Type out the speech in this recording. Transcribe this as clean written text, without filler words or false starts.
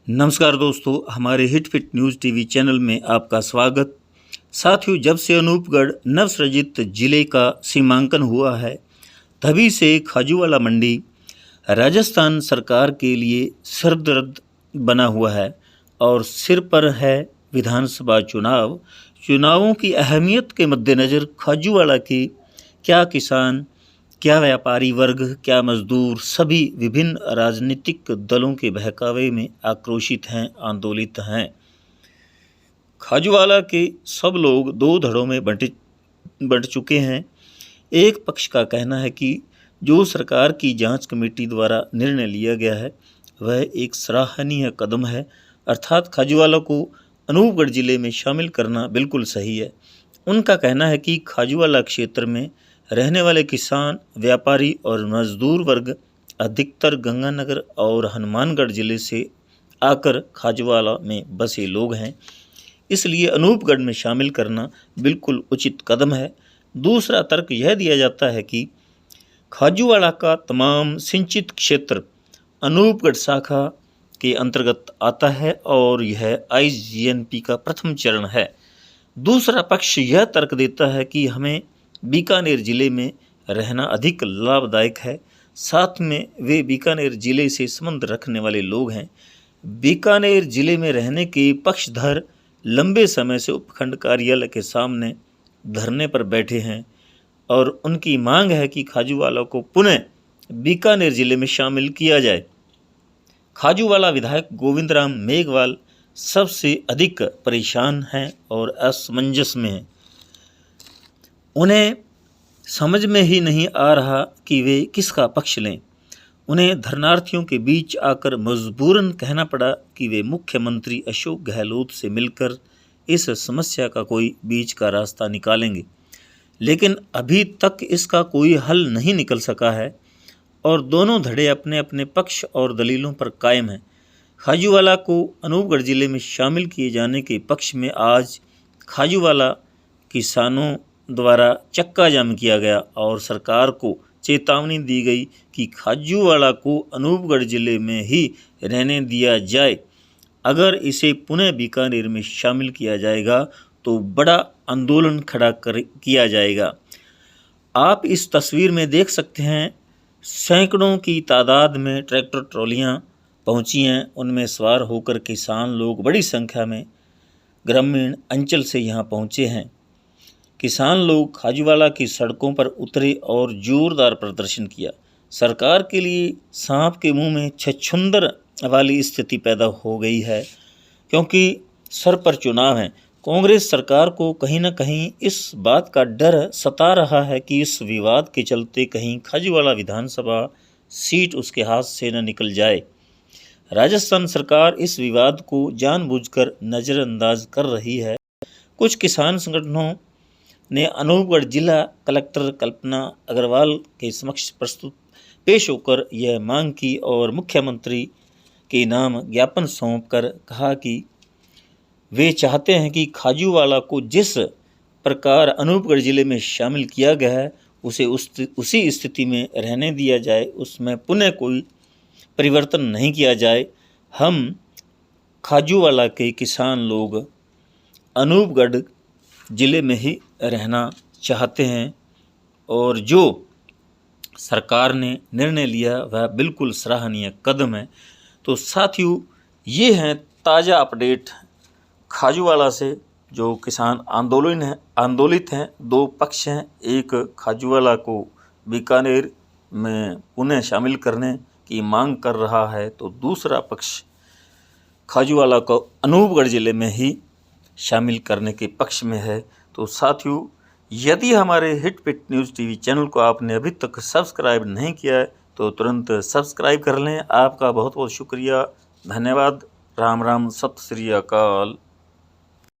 नमस्कार दोस्तों, हमारे hit fit news TV channel में आपका स्वागत। साथियों, जब से अनूपगढ़ नवसृजित जिले का सीमांकन हुआ है, तभी से खाजूवाला मंडी राजस्थान सरकार के लिए सरदर्द बना हुआ है और सिर पर है विधानसभा चुनावों की अहमियत के मद्देनज़र खाजूवाला की क्या किसान, क्या व्यापारी वर्ग, क्या मजदूर, सभी विभिन्न राजनीतिक दलों के बहकावे में आक्रोशित हैं, आंदोलित हैं। खाजूवाला के सब लोग दो धड़ों में बंट चुके हैं। एक पक्ष का कहना है कि जो सरकार की जांच कमेटी द्वारा निर्णय लिया गया है वह एक सराहनीय कदम है, अर्थात खाजूवाला को अनूपगढ़ जिले में शामिल करना बिल्कुल सही है। उनका कहना है कि खाजूवाला क्षेत्र में रहने वाले किसान, व्यापारी और मजदूर वर्ग अधिकतर गंगानगर और हनुमानगढ़ जिले से आकर खाजूवाला में बसे लोग हैं, इसलिए अनूपगढ़ में शामिल करना बिल्कुल उचित कदम है। दूसरा तर्क यह दिया जाता है कि खाजूवाला का तमाम सिंचित क्षेत्र अनूपगढ़ शाखा के अंतर्गत आता है और यह आईजीएनपी का प्रथम चरण है। दूसरा पक्ष यह तर्क देता है कि हमें बीकानेर जिले में रहना अधिक लाभदायक है, साथ में वे बीकानेर जिले से संबंध रखने वाले लोग हैं। बीकानेर जिले में रहने के पक्षधर लंबे समय से उपखंड कार्यालय के सामने धरने पर बैठे हैं और उनकी मांग है कि खाजूवाला को पुनः बीकानेर जिले में शामिल किया जाए। खाजूवाला विधायक गोविंद राम मेघवाल सबसे अधिक परेशान हैं और असमंजस में हैं। उन्हें समझ में ही नहीं आ रहा कि वे किसका पक्ष लें। उन्हें धरनार्थियों के बीच आकर मजबूरन कहना पड़ा कि वे मुख्यमंत्री अशोक गहलोत से मिलकर इस समस्या का कोई बीच का रास्ता निकालेंगे, लेकिन अभी तक इसका कोई हल नहीं निकल सका है और दोनों धड़े अपने अपने पक्ष और दलीलों पर कायम हैं। खाजूवाला को अनूपगढ़ जिले में शामिल किए जाने के पक्ष में आज खाजूवाला किसानों द्वारा चक्का जाम किया गया और सरकार को चेतावनी दी गई कि खाजूवाला को अनूपगढ़ जिले में ही रहने दिया जाए। अगर इसे पुनः बीकानेर में शामिल किया जाएगा तो बड़ा आंदोलन खड़ा किया जाएगा। आप इस तस्वीर में देख सकते हैं, सैकड़ों की तादाद में ट्रैक्टर ट्रॉलियां पहुंची हैं। उनमें सवार होकर किसान लोग बड़ी संख्या में ग्रामीण अंचल से यहां पहुंचे हैं। किसान लोग खाजूवाला की सड़कों पर उतरे और जोरदार प्रदर्शन किया। सरकार के लिए सांप के मुंह में छछूंदर वाली स्थिति पैदा हो गई है, क्योंकि सर पर चुनाव है। कांग्रेस सरकार को कहीं न कहीं इस बात का डर सता रहा है कि इस विवाद के चलते कहीं खाजूवाला विधानसभा सीट उसके हाथ से न निकल जाए। राजस्थान सरकार इस विवाद को जानबूझकर नज़रअंदाज कर रही है। कुछ किसान संगठनों ने अनूपगढ़ जिला कलेक्टर कल्पना अग्रवाल के समक्ष पेश होकर यह मांग की और मुख्यमंत्री के नाम ज्ञापन सौंपकर कहा कि वे चाहते हैं कि खाजूवाला को जिस प्रकार अनूपगढ़ जिले में शामिल किया गया है उसे उसी स्थिति में रहने दिया जाए, उसमें पुनः कोई परिवर्तन नहीं किया जाए। हम खाजूवाला के किसान लोग अनूपगढ़ जिले में ही रहना चाहते हैं और जो सरकार ने निर्णय लिया वह बिल्कुल सराहनीय कदम है। तो साथियों, ये हैं ताज़ा अपडेट खाजूवाला से। जो किसान आंदोलित हैं, दो पक्ष हैं, एक खाजूवाला को बीकानेर में पुनः शामिल करने की मांग कर रहा है तो दूसरा पक्ष खाजूवाला को अनूपगढ़ जिले में ही शामिल करने के पक्ष में है। तो साथियों, यदि हमारे hit fit news TV channel को आपने अभी तक सब्सक्राइब नहीं किया है तो तुरंत सब्सक्राइब कर लें। आपका बहुत बहुत शुक्रिया, धन्यवाद। राम राम, सत श्री अकाल।